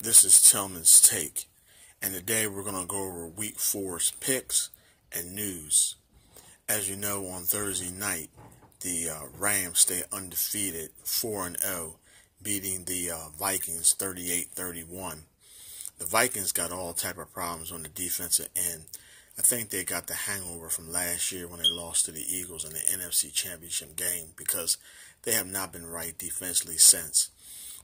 This is Tillmans Take, and today we're going to go over Week 4's picks and news. As you know, on Thursday night, the Rams stay undefeated, 4-0, beating the Vikings 38-31. The Vikings got all type of problems on the defensive end. I think they got the hangover from last year when they lost to the Eagles in the NFC Championship game because they have not been right defensively since.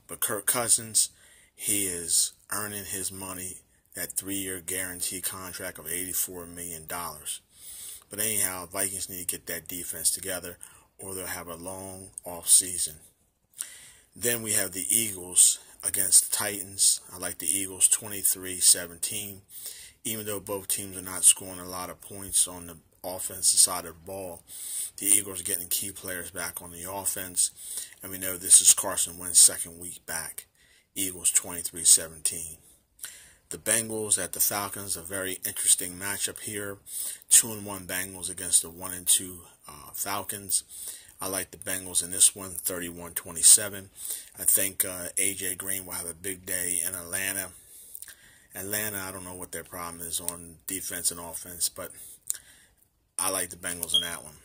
But Kirk Cousins, he is earning his money, that 3-year guarantee contract of $84 million. But anyhow, Vikings need to get that defense together or they'll have a long off season. Then we have the Eagles against the Titans. I like the Eagles 23-17. Even though both teams are not scoring a lot of points on the offensive side of the ball, the Eagles are getting key players back on the offense. And we know this is Carson Wentz's second week back. Eagles 23-17. The Bengals at the Falcons, a very interesting matchup here. 2-1 Bengals against the 1-2 Falcons. I like the Bengals in this one, 31-27. I think A.J. Green will have a big day in Atlanta. I don't know what their problem is on defense and offense, but I like the Bengals in that one.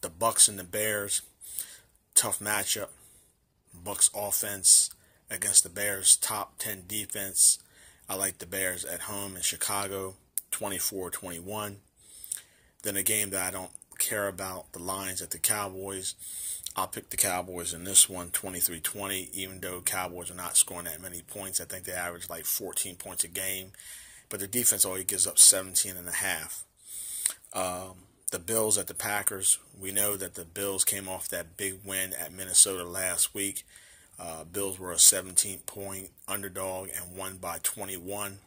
The Bucks and the Bears, tough matchup. Bucks offense against the Bears' top 10 defense. I like the Bears at home in Chicago, 24-21. Then a game that I don't care about, the Lions at the Cowboys. I'll pick the Cowboys in this one, 23-20, even though Cowboys are not scoring that many points. I think they average like 14 points a game. But the defense only gives up 17.5. The Bills at the Packers. We know that the Bills came off that big win at Minnesota last week. Bills were a 17-point underdog and won by 21,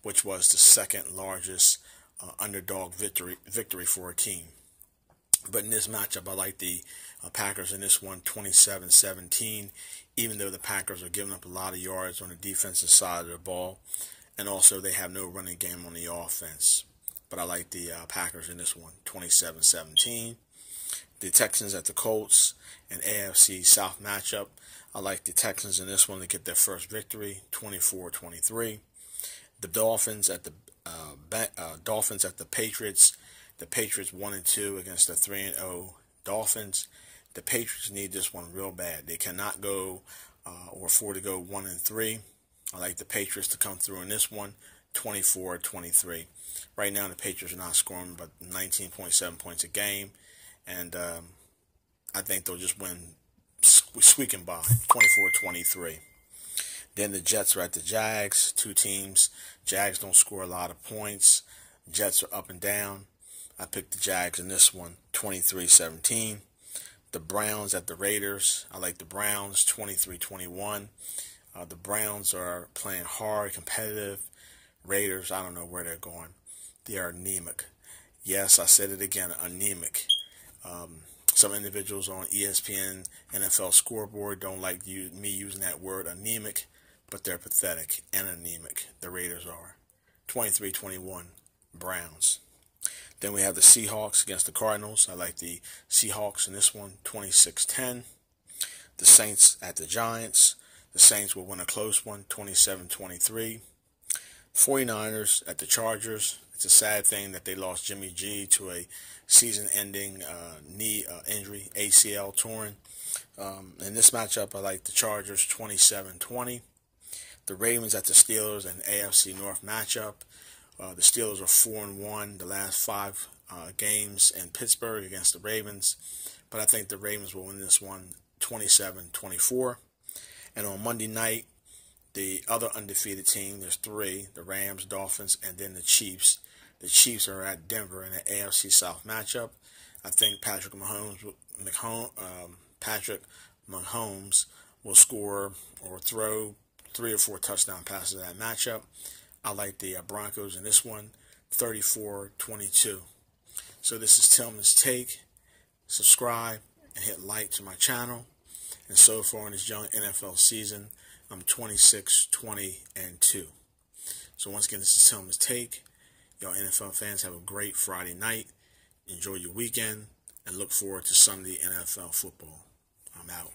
which was the second largest underdog victory for a team. But in this matchup, I like the Packers in this one, 27-17, even though the Packers are giving up a lot of yards on the defensive side of the ball. And also, they have no running game on the offense. But I like the Packers in this one, 27-17. The Texans at the Colts, an AFC South matchup. I like the Texans in this one to get their first victory, 24-23. The Dolphins at the Patriots. The Patriots 1-2 against the 3-0 Dolphins. The Patriots need this one real bad. They cannot go or afford to go 1-3. I like the Patriots to come through in this one, 24-23. Right now, the Patriots are not scoring but 19.7 points a game, and I think they'll just win squeaking by, 24-23. Then the Jets are at the Jags, two teams. Jags don't score a lot of points. Jets are up and down. I picked the Jags in this one, 23-17. The Browns at the Raiders. I like the Browns, 23-21. The Browns are playing hard, competitive. Raiders, I don't know where they're going. They are anemic. Yes, I said it again, anemic. Some individuals on ESPN, NFL Scoreboard don't like me using that word anemic, but they're pathetic and anemic. The Raiders are. 23-21, Browns. Then we have the Seahawks against the Cardinals. I like the Seahawks in this one, 26-10. The Saints at the Giants. The Saints will win a close one, 27-23. 49ers at the Chargers. It's a sad thing that they lost Jimmy G to a season-ending knee injury, ACL torn. In this matchup, I like the Chargers 27-20. The Ravens at the Steelers, an AFC North matchup. The Steelers are 4-1 the last 5 games in Pittsburgh against the Ravens. But I think the Ravens will win this one 27-24. And on Monday night, the other undefeated team, there's 3, the Rams, Dolphins, and then the Chiefs. The Chiefs are at Denver in an AFC South matchup. I think Patrick Mahomes will score or throw 3 or 4 touchdown passes in that matchup. I like the Broncos in this one, 34-22. So this is Tillmans Take. Subscribe and hit like to my channel. And so far in this young NFL season, I'm 26-20-2. So once again, this is Tillmans Take. Y'all NFL fans, have a great Friday night. Enjoy your weekend and look forward to Sunday NFL football. I'm out.